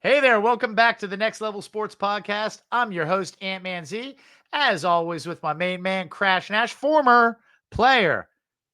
Hey there, welcome back to the Next Level Sports Podcast. I'm your host, Ant-Man Z, as always with my main man, Crash Nash, former player,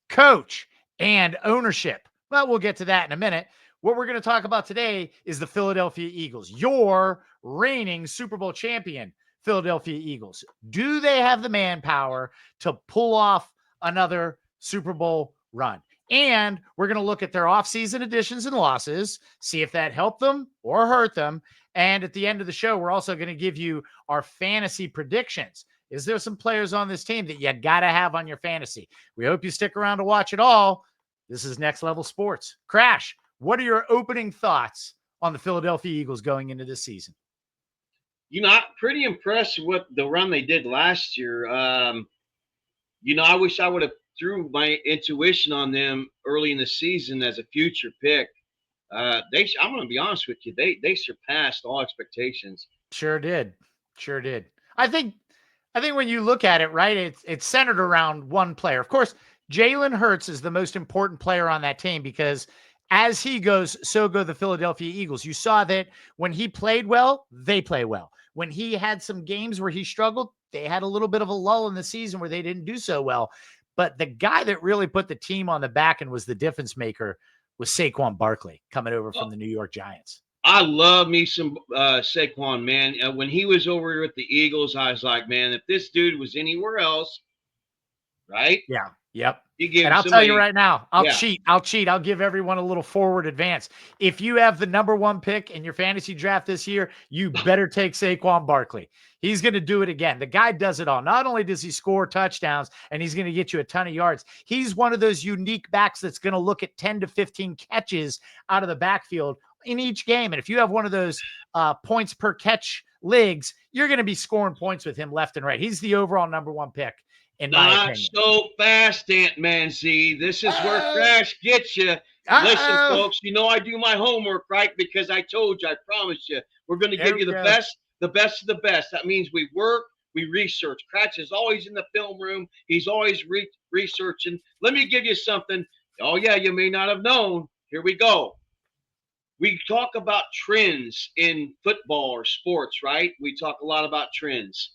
coach, and ownership. Well, we'll get to that in a minute. What we're going to talk about today is the Philadelphia Eagles, your reigning Super Bowl champion, Philadelphia Eagles. Do they have the manpower to pull off another Super Bowl run? And we're going to look at their offseason additions and losses, see if that helped them or hurt them. And at the end of the show, we're also going to give you our fantasy predictions. Is there some players on this team that you got to have on your fantasy? We hope you stick around to watch it all. This is Next Level Sports. Crash, what are your opening thoughts on the Philadelphia Eagles going into this season? I'm pretty impressed with the run they did last year. I wish I would have threw my intuition on them early in the season as a future pick. I'm going to be honest with you. They surpassed all expectations. Sure did. I think when you look at it, right, it's centered around one player. Of course, Jalen Hurts is the most important player on that team because as he goes, so go the Philadelphia Eagles. You saw that when he played well, they play well. When he had some games where he struggled, they had a little bit of a lull in the season where they didn't do so well. But the guy that really put the team on the back and was the difference maker was Saquon Barkley coming over from the New York Giants. I love me some Saquon, man. When he was over with the Eagles, I was like, man, if this dude was anywhere else, right? Yeah. Yep. And I'll tell you right now, I'll cheat. I'll give everyone a little forward advance. If you have the number one pick in your fantasy draft this year, you better take Saquon Barkley. He's going to do it again. The guy does it all. Not only does he score touchdowns and he's going to get you a ton of yards, he's one of those unique backs that's going to look at 10 to 15 catches out of the backfield in each game. And if you have one of those points per catch leagues, you're going to be scoring points with him left and right. He's the overall number one pick. Not so fast, Ant-Man Z. This is where Crash gets you. Listen, folks, I do my homework, right? Because I told you, I promised you, we're going to give you the best of the best. That means we work, we research. Crash is always in the film room. He's always researching. Let me give you something. Oh, yeah, you may not have known. Here we go. We talk about trends in football or sports, right? We talk a lot about trends.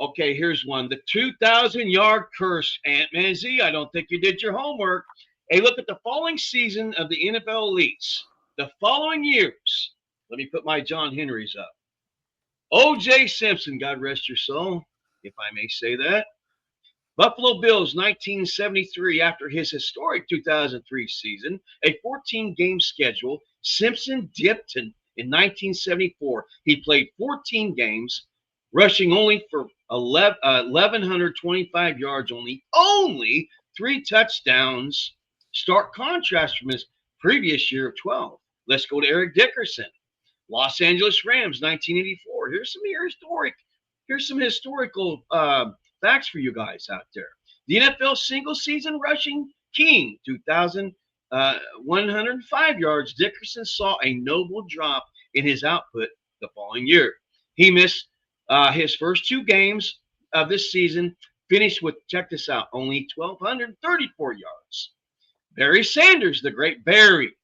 Okay, here's one. The 2,000-yard curse, Ant-Man Z. I don't think you did your homework. Hey, look at the following season of the NFL elites. The following years. Let me put my John Henrys up. O.J. Simpson, God rest your soul, if I may say that. Buffalo Bills, 1973, after his historic 2003 season, a 14-game schedule, Simpson dipped in 1974. He played 14 games, rushing only for 1,125 yards, only 3 touchdowns. Stark contrast from his previous year of 12. Let's go to Eric Dickerson. Los Angeles Rams, 1984. Here's some historical facts for you guys out there. The NFL single-season rushing king, 2,105 yards. Dickerson saw a notable drop in his output the following year. He missed his first 2 games of this season, finished with, check this out, only 1,234 yards. Barry Sanders, the great Barry,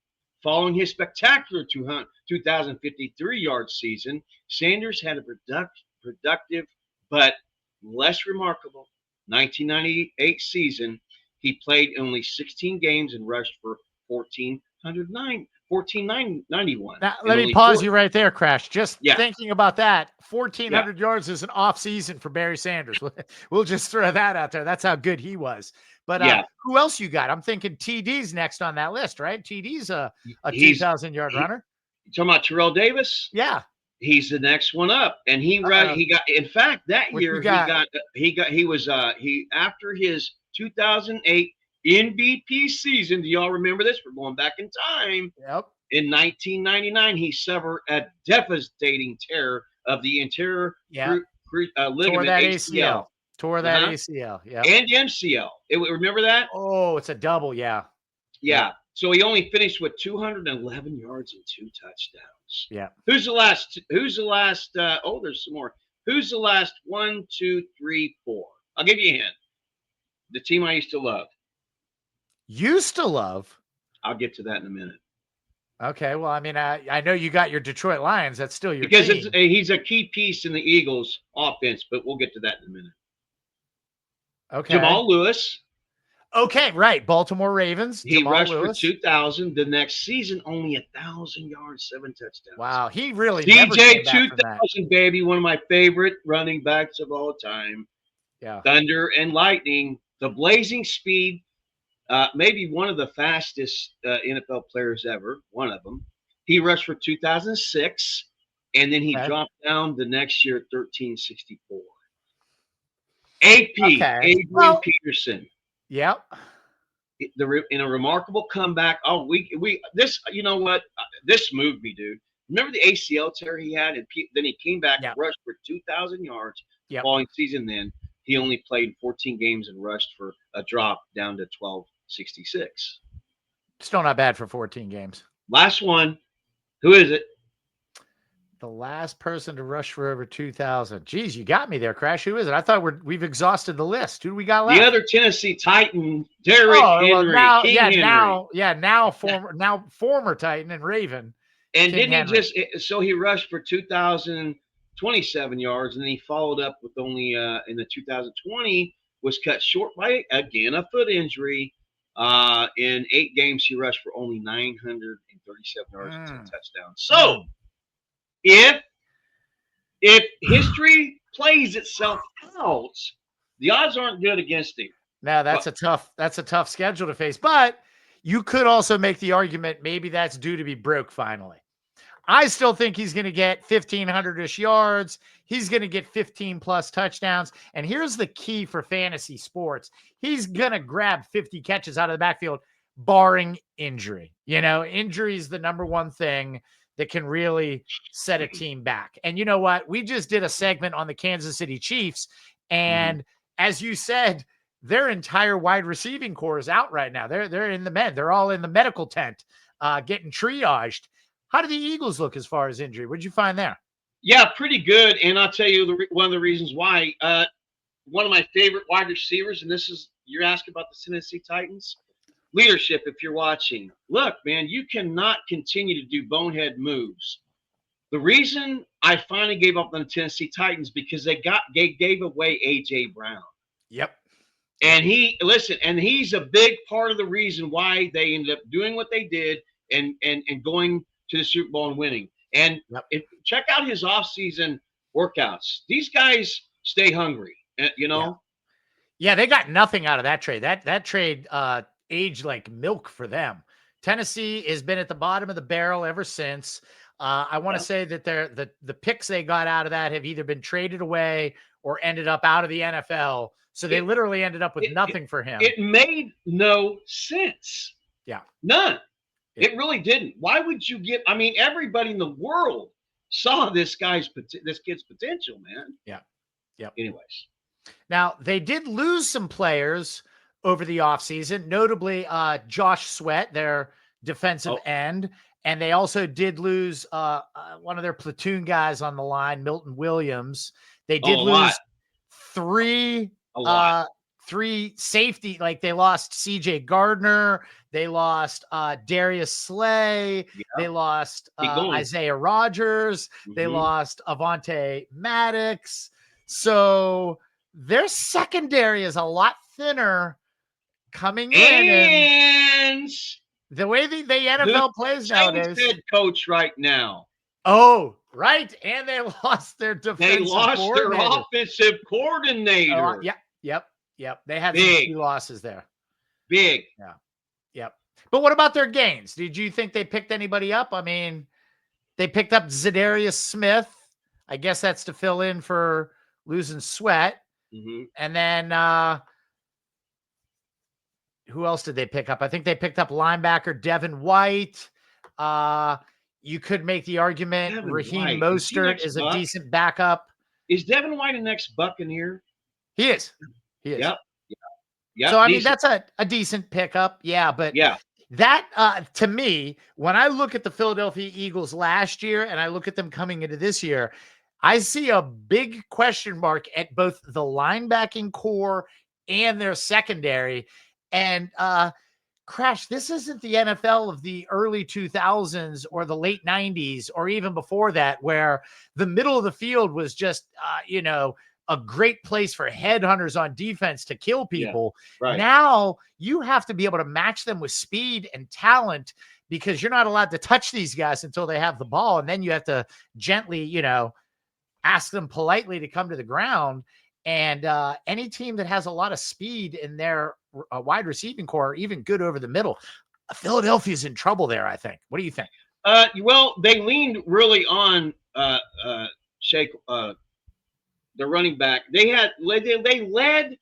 following his spectacular 2,053-yard season, Sanders had a productive but less remarkable 1998 season. He played only 16 games and rushed for 1,491. Now, let me pause you right there, Crash. Just thinking about that, 1,400 yards is an off season for Barry Sanders. We'll just throw that out there. That's how good he was. But who else you got? I'm thinking TD's next on that list, right? TD's a 2,000-yard runner. You talking about Terrell Davis? Yeah. He's the next one up, and he got. In fact, that year he was after his 2008 MVP season. Do y'all remember this? We're going back in time. Yep. In 1999, he suffered a devastating tear of the anterior ligament ACL. Tore that ACL. Yeah. And MCL. Remember that? Oh, it's a double. Yeah. Yeah. So he only finished with 211 yards and 2 touchdowns. Yeah. Who's the last? There's some more. Who's the last 1, 2, 3, 4? I'll give you a hint. The team I used to love. Used to love? I'll get to that in a minute. Okay. Well, I mean, I know you got your Detroit Lions. That's still your because team. he's a key piece in the Eagles offense, but we'll get to that in a minute. Okay. Jamal Lewis. Okay, right. Baltimore Ravens. He Jamal rushed Lewis. for 2,000. The next season, only 1,000 yards, 7 touchdowns. Wow, he really never DJ came back from that. 2000, baby, one of my favorite running backs of all time. Yeah. Thunder and lightning, the blazing speed. Maybe one of the fastest NFL players ever. One of them. He rushed for 2006, and then he dropped down the next year at 1364. AP, Adrian Peterson. Yep. In a remarkable comeback. Oh, this, you know what? This moved me, dude. Remember the ACL tear he had, and then he came back and rushed for 2,000 yards. Following season, then he only played 14 games and rushed for a drop down to 1266. Still not bad for 14 games. Last one. Who is it? The last person to rush for over 2,000. Geez, you got me there, Crash. Who is it? I thought we've exhausted the list. Who do we got left? The other Tennessee Titan, Derrick Henry. Now former Titan and Raven. And didn't he he rushed for 2,027 yards, and then he followed up with only in the 2020 was cut short by, again, a foot injury. In 8 games, he rushed for only 937 yards and 10 touchdowns. So, if history plays itself out, the odds aren't good against him. Now that's a tough schedule to face, but you could also make the argument maybe that's due to be broke finally. I still think he's going to get 1,500-ish yards. He's going to get 15 plus touchdowns. And here's the key for fantasy sports. He's going to grab 50 catches out of the backfield, barring injury. Injury is the number one thing that can really set a team back. And you know what? We just did a segment on the Kansas City Chiefs. And as you said, their entire wide receiving core is out right now. They're in the med. They're all in the medical tent, getting triaged. How do the Eagles look as far as injury? What did you find there? Yeah, pretty good. And I'll tell you one of the reasons why. One of my favorite wide receivers, and you're asking about the Tennessee Titans. Leadership, if you're watching. Look, man, you cannot continue to do bonehead moves. The reason I finally gave up on the Tennessee Titans because they gave away A.J. Brown. Yep. And he's a big part of the reason why they ended up doing what they did and going to the Super Bowl and winning. And check out his offseason workouts. These guys stay hungry, Yeah, they got nothing out of that trade. That trade aged like milk for them. Tennessee has been at the bottom of the barrel ever since. I want to say that the picks they got out of that have either been traded away or ended up out of the NFL. So they literally ended up with nothing for him. It made no sense. Yeah. None. It really didn't. Why would you everybody in the world saw this kid's potential, man. Yeah. Yep. Anyways. Now, they did lose some players over the offseason, notably Josh Sweat, their defensive end. And they also did lose one of their platoon guys on the line, Milton Williams. They did lose three safety. Like they lost CJ Gardner. They lost Darius Slay. Yeah. They lost Isaiah Rodgers. They lost Avonte Maddox. So their secondary is a lot thinner coming in. And the way the NFL plays nowadays. Head coach right now. Oh, right. And they lost their defensive their offensive coordinator. Yep. They had some key losses there. Big. Yeah. Yep. But what about their gains? Did you think they picked anybody up? I mean, they picked up Za'Darius Smith. I guess that's to fill in for losing Sweat. Mm-hmm. And then who else did they pick up? I think they picked up linebacker Devin White. You could make the argument Raheem Mostert is a decent backup. Is Devin White a next Buccaneer? He is. Yep. So, I mean, that's a decent pickup. Yeah, but that, to me, when I look at the Philadelphia Eagles last year and I look at them coming into this year, I see a big question mark at both the linebacking core and their secondary. And Crash, this isn't the NFL of the early 2000s or the late 90s or even before that, where the middle of the field was just, a great place for headhunters on defense to kill people. Yeah, right. Now you have to be able to match them with speed and talent because you're not allowed to touch these guys until they have the ball. And then you have to gently, ask them politely to come to the ground. And any team that has a lot of speed in their wide receiving core, even good over the middle, Philadelphia's in trouble there, I think. What do you think? Well, they leaned really on Shake, the running back. They led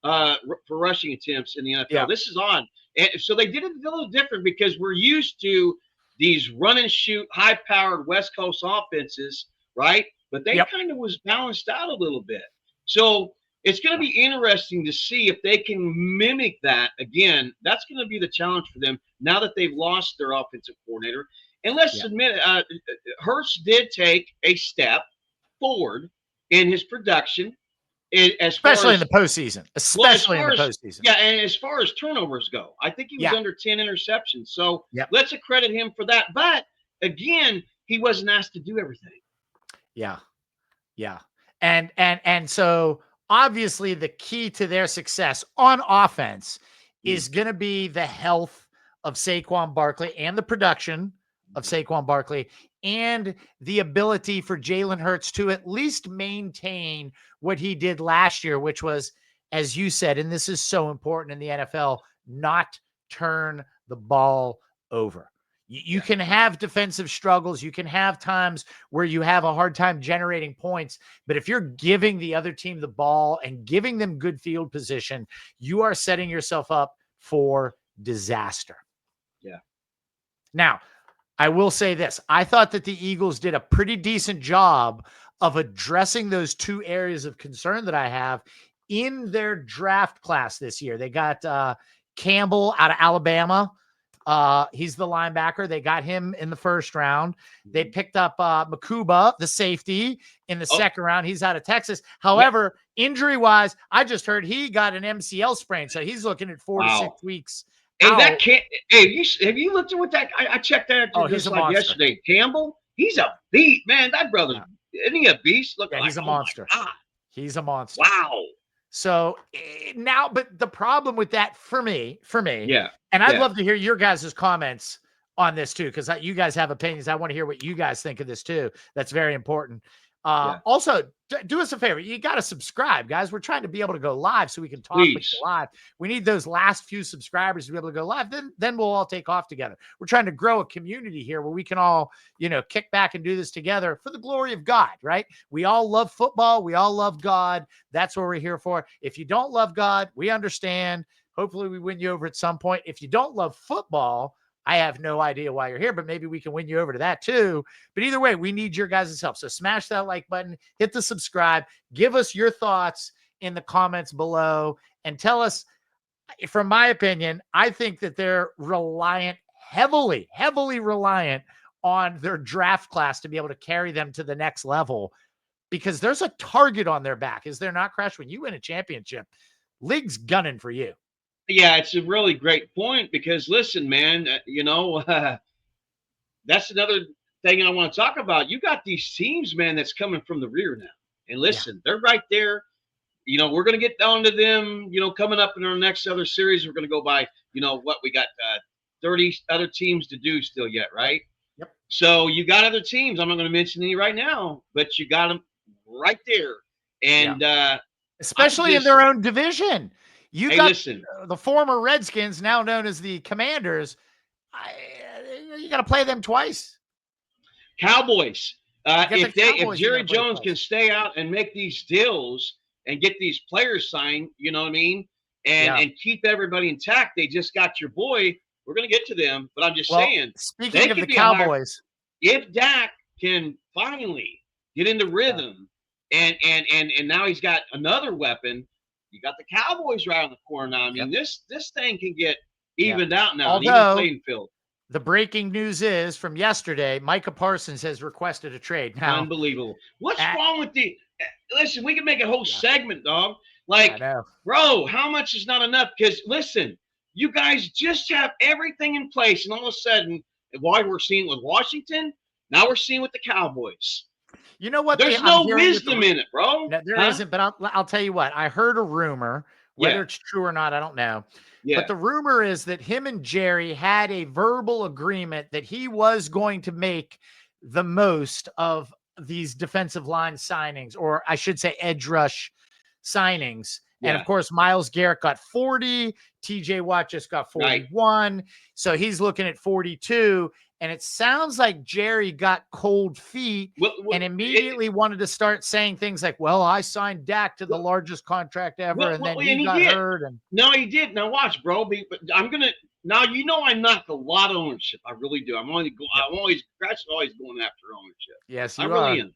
for rushing attempts in the NFL. Yeah. This is on. And so they did it a little different because we're used to these run and shoot, high-powered West Coast offenses, right? But they kind of was balanced out a little bit. So it's going to be interesting to see if they can mimic that again. That's going to be the challenge for them now that they've lost their offensive coordinator. And let's admit it, Hurts did take a step forward in his production, especially in the postseason. Especially in the postseason. Yeah, and as far as turnovers go, I think he was under 10 interceptions. So let's accredit him for that. But again, he wasn't asked to do everything. Yeah. And so obviously the key to their success on offense is going to be the health of Saquon Barkley and the production of Saquon Barkley and the ability for Jalen Hurts to at least maintain what he did last year, which was, as you said, and this is so important in the NFL, not turn the ball over. You can have defensive struggles. You can have times where you have a hard time generating points. But if you're giving the other team the ball and giving them good field position, you are setting yourself up for disaster. Yeah. Now, I will say this. I thought that the Eagles did a pretty decent job of addressing those two areas of concern that I have in their draft class this year. They got Campbell out of Alabama. He's the linebacker. They got him in the first round. They picked up Makuba, the safety, in the second round. He's out of Texas. However, injury-wise, I just heard he got an MCL sprain, so he's looking at 4 to 6 weeks. Hey, that can't. Hey, have you looked at what that? I checked that just like yesterday. Campbell, he's a beast, man. That brother, isn't he a beast? Look, he's a monster. He's a monster. Wow. So now, but the problem with that for me, yeah. And I'd love to hear your guys' comments on this too, because you guys have opinions. I want to hear what you guys think of this too. That's very important. Also, do us a favor. You got to subscribe, guys. We're trying to be able to go live so we can talk with you live. We need those last few subscribers to be able to go live. Then we'll all take off together. We're trying to grow a community here where we can all, kick back and do this together for the glory of God, right? We all love football. We all love God. That's what we're here for. If you don't love God, we understand. Hopefully we win you over at some point. If you don't love football, I have no idea why you're here, but maybe we can win you over to that too. But either way, we need your guys' help. So smash that like button, hit the subscribe, give us your thoughts in the comments below, and tell us, from my opinion, I think that they're heavily reliant on their draft class to be able to carry them to the next level, because there's a target on their back. Is there not, Crash? When you win a championship, league's gunning for you. Yeah, it's a really great point because, listen, man, that's another thing I want to talk about. You got these teams, man, that's coming from the rear now. And listen, they're right there. We're going to get down to them, coming up in our next other series. We're going to go by, what we got 30 other teams to do still yet, right? Yep. So you got other teams. I'm not going to mention any right now, but you got them right there. And especially in their own division. Listen, the former Redskins, now known as the Commanders. You got to play them twice. Cowboys. If Jerry Jones can stay out and make these deals and get these players signed, you know what I mean, and keep everybody intact, they just got your boy. We're going to get to them, but I'm just saying. Speaking of the Cowboys, if Dak can finally get into rhythm, and now he's got another weapon. You got the Cowboys right on the corner now. I mean, this thing can get evened out now. Although, playing field. The breaking news is from yesterday, Micah Parsons has requested a trade. Now, unbelievable. What's wrong with listen, we can make a whole segment, dog. Like, bro, how much is not enough? Because, listen, You guys just have everything in place, and all of a sudden, why we're seeing with Washington, now we're seeing with the Cowboys. You know what? There's no wisdom in it, bro. No, there isn't, but I'll tell you what. I heard a rumor, whether it's true or not, I don't know. Yeah. But the rumor is that him and Jerry had a verbal agreement that he was going to make the most of these defensive line signings, or I should say edge rush signings. Yeah. And of course, Myles Garrett got 40, TJ Watt just got 41. Right. So he's looking at 42. And it sounds like Jerry got cold feet and immediately wanted to start saying things like, well, I signed Dak to the largest contract ever. And then he got hurt. And no, he did. Now watch, bro. But I'm going to, now, I knock a lot of ownership. I really do. I'm always going after ownership. Yes, you really am.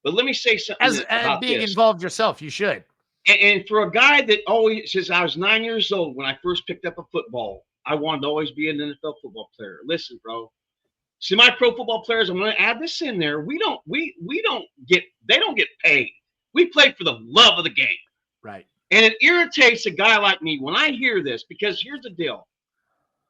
But let me say something about being involved yourself. You should. And for a guy that always says, I was 9 years old when I first picked up a football, I wanted to always be an NFL football player. Listen, bro. See, my pro football players, I'm going to add this in there. They don't get paid. We play for the love of the game. Right. And it irritates a guy like me when I hear this, because here's the deal.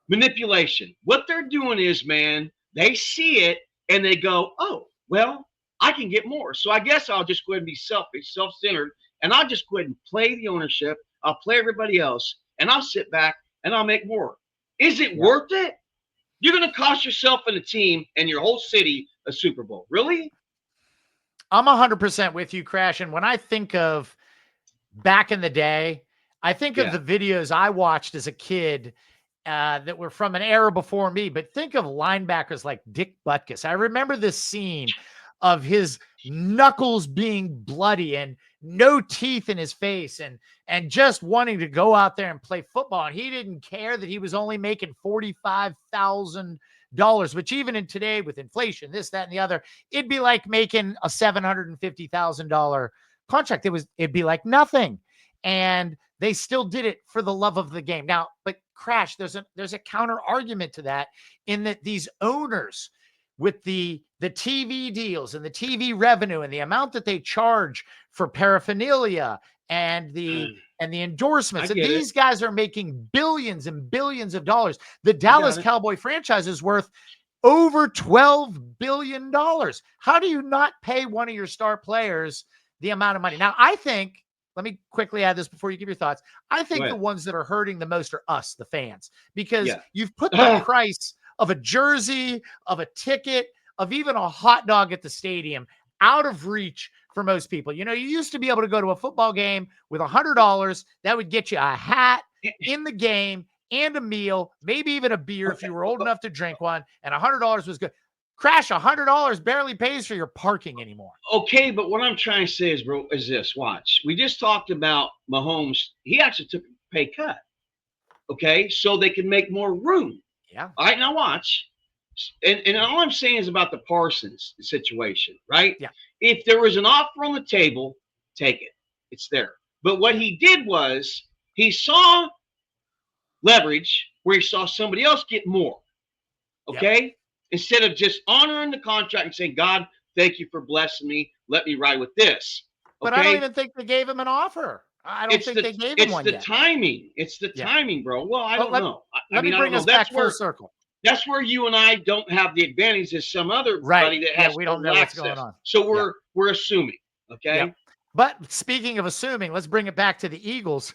Manipulation. What they're doing is, man, they see it and they go, oh, well, I can get more. So I guess I'll just go ahead and be selfish, self-centered, and I'll just go ahead and play the ownership. I'll play everybody else, and I'll sit back and I'll make more. Is it worth it? You're going to cost yourself and a team and your whole city a Super Bowl. Really? I'm 100% with you, Crash. And when I think of back in the day, I think of the videos I watched as a kid that were from an era before me. But think of linebackers like Dick Butkus. I remember this scene of his knuckles being bloody and no teeth in his face and just wanting to go out there and play football. And he didn't care that he was only making $45,000, which even in today with inflation, this, that, and the other, it'd be like making a $750,000 contract. It'd be like nothing. And they still did it for the love of the game. Now, but Crash, there's a counter argument to that in that these owners with the TV deals and the TV revenue and the amount that they charge for paraphernalia and the endorsements, and these guys are making billions and billions of dollars. The Dallas Cowboy franchise is worth over $12 billion. How do you not pay one of your star players the amount of money? Now, I think, let me quickly add this before you give your thoughts. I think the ones that are hurting the most are us, the fans, because you've put the price of a jersey, of a ticket, of even a hot dog at the stadium out of reach for most people. You know, you used to be able to go to a football game with $100. That would get you a hat in the game and a meal, maybe even a beer if you were old enough to drink one, and $100 was good. Crash, $100 barely pays for your parking anymore. Okay, but what I'm trying to say is, bro, is this. Watch. We just talked about Mahomes. He actually took a pay cut. Okay, so they can make more room. Yeah. All right, now watch. And all I'm saying is about the Parsons situation, right? Yeah. If there was an offer on the table, take it. It's there. But what he did was he saw leverage where he saw somebody else get more. Okay? Yep. Instead of just honoring the contract and saying, God, thank you for blessing me. Let me ride with this. Okay? But I don't even think they gave him an offer. I don't think they gave him one yet. It's the timing. It's the timing, bro. Well, I don't know. Let me bring us back full circle. That's where you and I don't have the advantage as some other buddy that has we don't know what's going on. So we're assuming, okay? Yep. But speaking of assuming, let's bring it back to the Eagles.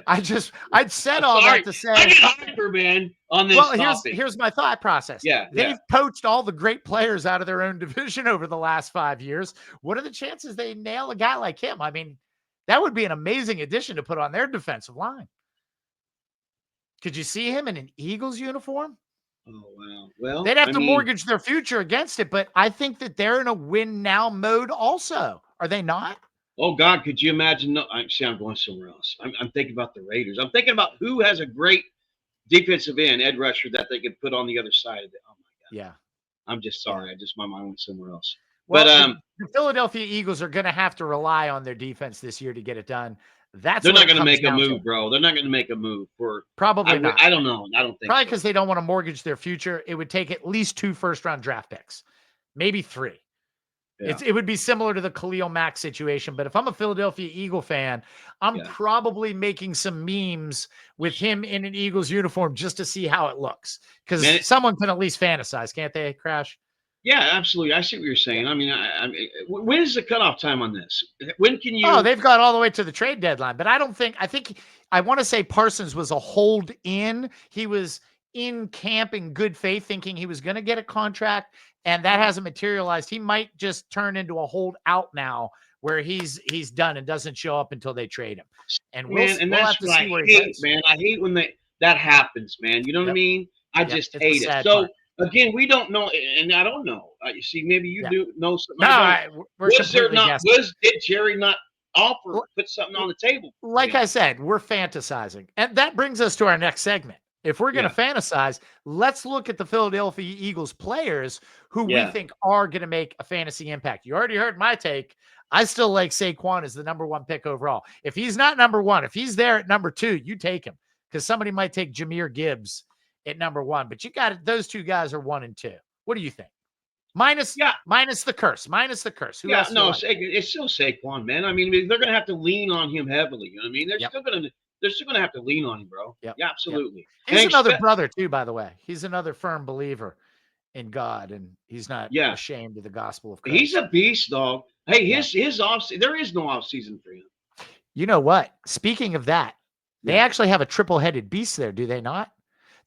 I'd said all that to say, I get hyper, man, on this topic. Here's my thought process. They've poached all the great players out of their own division over the last 5 years. What are the chances they nail a guy like him? I mean, that would be an amazing addition to put on their defensive line. Could you see him in an Eagles uniform? Oh, wow. Well, they'd have to mortgage their future against it, but I think that they're in a win now mode also. Are they not? Oh, God, could you imagine? No, I'm going somewhere else. I'm thinking about the Raiders. I'm thinking about who has a great defensive end, edge rusher, that they could put on the other side of it. Oh, my God. Yeah. I'm just sorry. My mind went somewhere else. Well, but the Philadelphia Eagles are going to have to rely on their defense this year to get it done. They're not going to make a move, bro. They're not going to make a move for probably not. I don't know. I don't think probably because they don't want to mortgage their future. It would take at least 2 first-round draft picks, maybe 3. Yeah. It would be similar to the Khalil Mack situation, but if I'm a Philadelphia Eagle fan, I'm probably making some memes with him in an Eagles uniform just to see how it looks. Because someone can at least fantasize, can't they, Crash? Yeah, absolutely. I see what you're saying. I mean, I mean, when is the cutoff time on this? When can you? Oh, they've got all the way to the trade deadline, but I think I want to say Parsons was a hold in. He was in camp in good faith, thinking he was going to get a contract, and that hasn't materialized. He might just turn into a hold out now, where he's done and doesn't show up until they trade him. And we'll have to see where he goes. Man. I hate when that happens, man. You know what I mean? I just hate it. So again, we don't know, and I don't know. You see, maybe you do know something. No, Did Jerry not put something on the table? Like I said, we're fantasizing, and that brings us to our next segment. If we're going to fantasize, let's look at the Philadelphia Eagles players who we think are going to make a fantasy impact. You already heard my take. I still like Saquon as the number 1 pick overall. If he's not number 1, if he's there at number 2, you take him, because somebody might take Jahmyr Gibbs at number 1. But you got it. Those 2 guys are 1 and 2. What do you think? Minus the curse. Who else? No, it's still Saquon, man. I mean, they're going to have to lean on him heavily. You know what I mean? They're still going to have to lean on him, bro. Yeah, absolutely. He's another brother too, by the way. He's another firm believer in God, and he's not ashamed of the gospel of Christ. He's a beast, dog. Hey, his off. There is no off season for him. You know what? Speaking of that, they actually have a triple-headed beast there, do they not?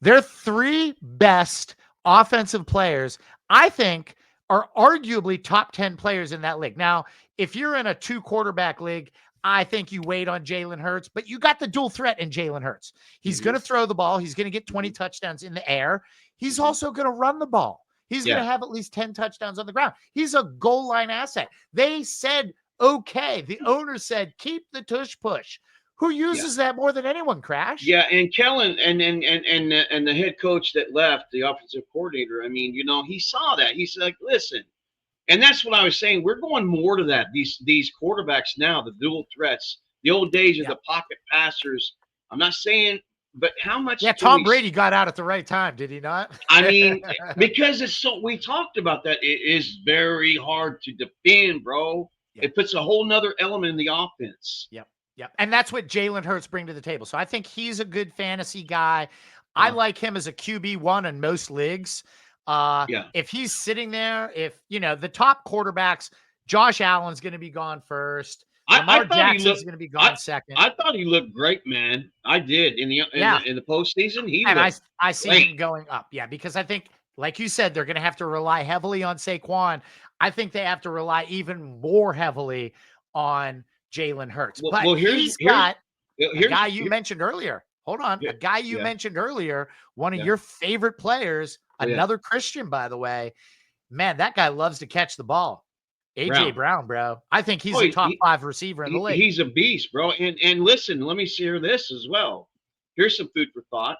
Their 3 best offensive players, I think, are arguably top 10 players in that league. Now, if you're in a 2-quarterback league, I think you wait on Jalen Hurts, but you got the dual threat in Jalen Hurts. He's going to throw the ball. He's going to get 20 touchdowns in the air. He's also going to run the ball. He's going to have at least 10 touchdowns on the ground. He's a goal line asset. They said, okay. The owner said, keep the tush push. Who uses that more than anyone, Crash? Yeah, and Kellen and the head coach that left, the offensive coordinator, I mean, you know, he saw that. He's like, listen. And that's what I was saying. We're going more to that. These quarterbacks now, the dual threats, the old days of the pocket passers. I'm not saying, but how much? Yeah, Tom Brady got out at the right time, did he not? I mean, because it's so. We talked about that. It is very hard to defend, bro. Yep. It puts a whole nother element in the offense. Yep. And that's what Jalen Hurts bring to the table. So I think he's a good fantasy guy. I like him as a QB1 in most leagues. If he's sitting there, if the top quarterbacks, Josh Allen's going to be gone first. Lamar Jackson's going to be gone second. I thought he looked great, man. I did in the postseason. I see him going up. Yeah, because I think, like you said, they're going to have to rely heavily on Saquon. I think they have to rely even more heavily on Jalen Hurts. He's got a guy you mentioned earlier. Hold on, a guy you mentioned earlier. One of your favorite players. Another Christian, by the way. Man, that guy loves to catch the ball. A.J. Brown, bro. I think he's a top 5 receiver in the league. He's a beast, bro. And listen, let me share this as well. Here's some food for thought.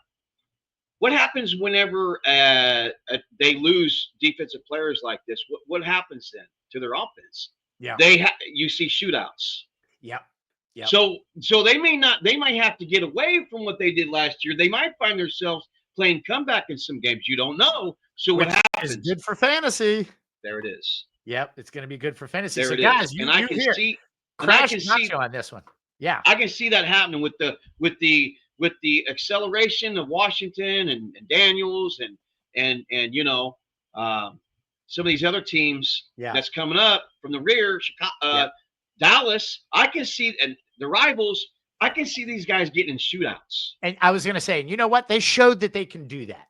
What happens whenever they lose defensive players like this? What happens then to their offense? Yeah, you see shootouts. Yep. So they might have to get away from what they did last year. They might find themselves playing comeback in some games. You don't know. So what happens? It's good for fantasy. There it is. Yep, it's going to be good for fantasy. There so it guys, is. you I can hear see Crash on this one. Yeah, I can see that happening with the acceleration of Washington and Daniels and some of these other teams that's coming up from the rear. Chicago, Dallas. I can see, and the rivals. I can see these guys getting in shootouts. And I was going to say, you know what? They showed that they can do that.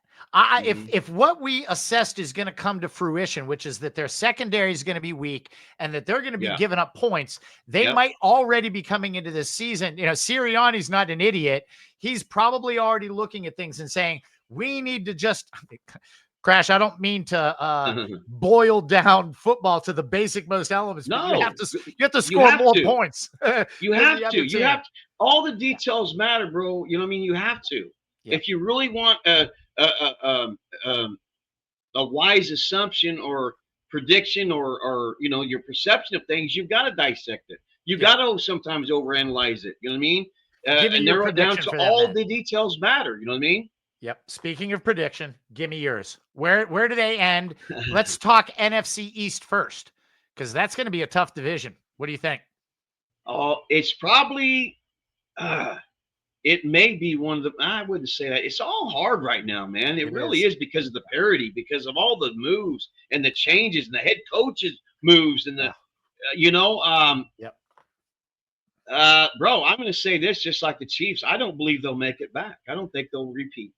If what we assessed is going to come to fruition, which is that their secondary is going to be weak and that they're going to be giving up points, they might already be coming into this season. Sirianni's not an idiot. He's probably already looking at things and saying, we need to just Crash. I don't mean to boil down football to the basic most elements. No, but you have to score more points. You have to. You have to. All the details matter, bro. You know what I mean? You have to. Yeah. If you really want a wise assumption or prediction or your perception of things, you've got to dissect it. You got to sometimes overanalyze it. You know what I mean? And narrow it down to all the details matter. You know what I mean? Yep. Speaking of prediction, give me yours. Where do they end? Let's talk NFC East first, Because that's going to be a tough division. What do you think? Oh, it's probably it may be one of the. I wouldn't say that. It's all hard right now, man. It really is because of the parity, because of all the moves and the changes and the head coaches moves and the, Yep. Bro, I'm going to say this, just like the Chiefs. I don't believe they'll make it back. I don't think they'll repeat.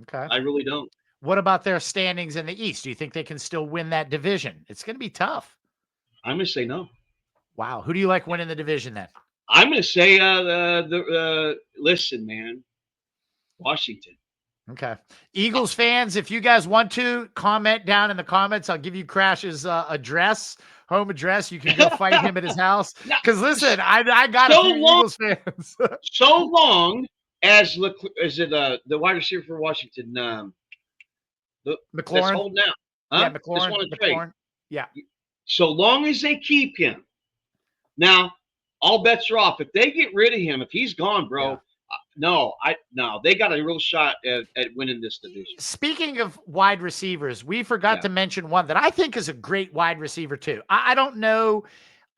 Okay. I really don't. What about their standings in the East? Do you think they can still win that division? It's going to be tough. I'm going to say no. Wow. Who do you like winning the division then? I'm going to say listen, man, Washington. Okay. Eagles fans, if you guys want to comment down in the comments, I'll give you Crash's home address. You can go fight him at his house. Because listen, I got a few Eagles fans. So long as the wide receiver for Washington, McLaurin. Holding out. Huh? Yeah, McLaurin. Yeah. So long as they keep him. Now, all bets are off. If they get rid of him, if he's gone, bro, no, they got a real shot at winning this division. Speaking of wide receivers, we forgot to mention one that I think is a great wide receiver too. I don't know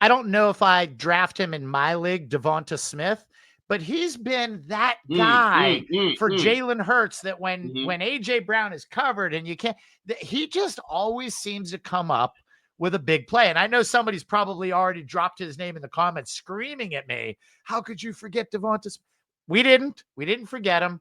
if I draft him in my league, Devonta Smith, but he's been that guy for Jalen Hurts that when AJ Brown is covered and he just always seems to come up with a big play. And I know somebody's probably already dropped his name in the comments screaming at me. How could you forget Devonta Smith? We didn't forget him.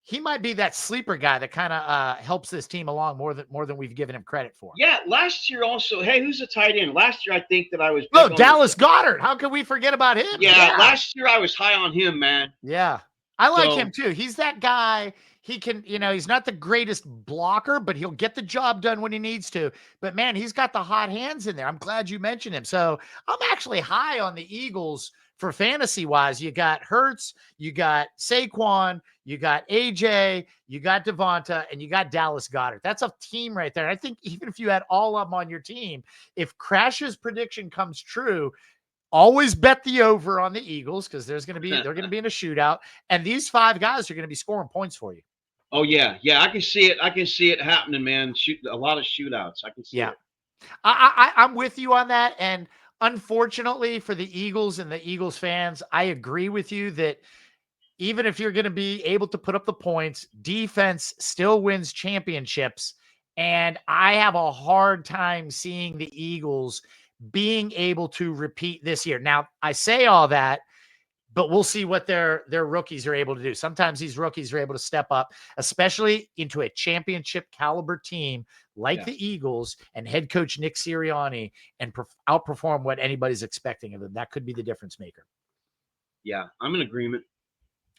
He might be that sleeper guy that kind of helps this team along more than we've given him credit for. Yeah, last year also. Hey, who's a tight end? Last year I think that I was. Oh, Dallas Goedert. How could we forget about him? Yeah, last year I was high on him, man. Yeah, I like him too. He's that guy. He can, he's not the greatest blocker, but he'll get the job done when he needs to. But man, he's got the hot hands in there. I'm glad you mentioned him. So I'm actually high on the Eagles for fantasy wise. You got Hurts, you got Saquon, you got AJ, you got Devonta, and you got Dallas Goedert. That's a team right there. I think even if you had all of them on your team, if Crash's prediction comes true, always bet the over on the Eagles because they're going to be in a shootout, and these 5 guys are going to be scoring points for you. Oh yeah, I can see it. I can see it happening, man. A lot of shootouts. I can see it. I'm with you on that, and unfortunately for the Eagles and the Eagles fans, I agree with you that even if you're going to be able to put up the points, defense still wins championships, and I have a hard time seeing the Eagles being able to repeat this year. Now, I say all that, but we'll see what their rookies are able to do. Sometimes these rookies are able to step up, especially into a championship caliber team like the Eagles and head coach Nick Sirianni, and outperform what anybody's expecting of them. That could be the difference maker. Yeah, I'm in agreement.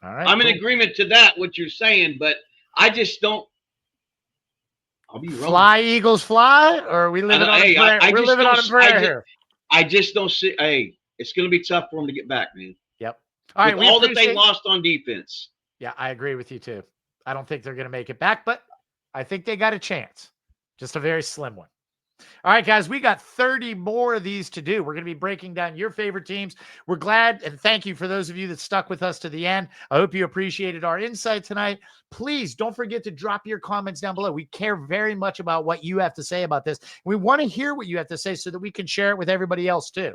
All right. I'm in agreement to that, what you're saying, but I just don't. I'll be wrong. Fly, Eagles, fly, or are we living on a prayer? We're living on a prayer here. I just don't see. Hey, it's going to be tough for them to get back, man. Yep. All right. All that they lost on defense. Yeah, I agree with you too. I don't think they're going to make it back, but I think they got a chance. Just a very slim one. All right, guys, we got 30 more of these to do. We're going to be breaking down your favorite teams. We're glad, and thank you for those of you that stuck with us to the end. I hope you appreciated our insight tonight. Please don't forget to drop your comments down below. We care very much about what you have to say about this. We want to hear what you have to say so that we can share it with everybody else too.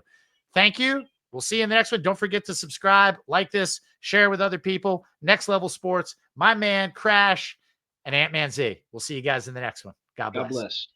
Thank you. We'll see you in the next one. Don't forget to subscribe, like this, share with other people. Next Level Sports, my man, Crash, and Ant-Man Z. We'll see you guys in the next one. God bless.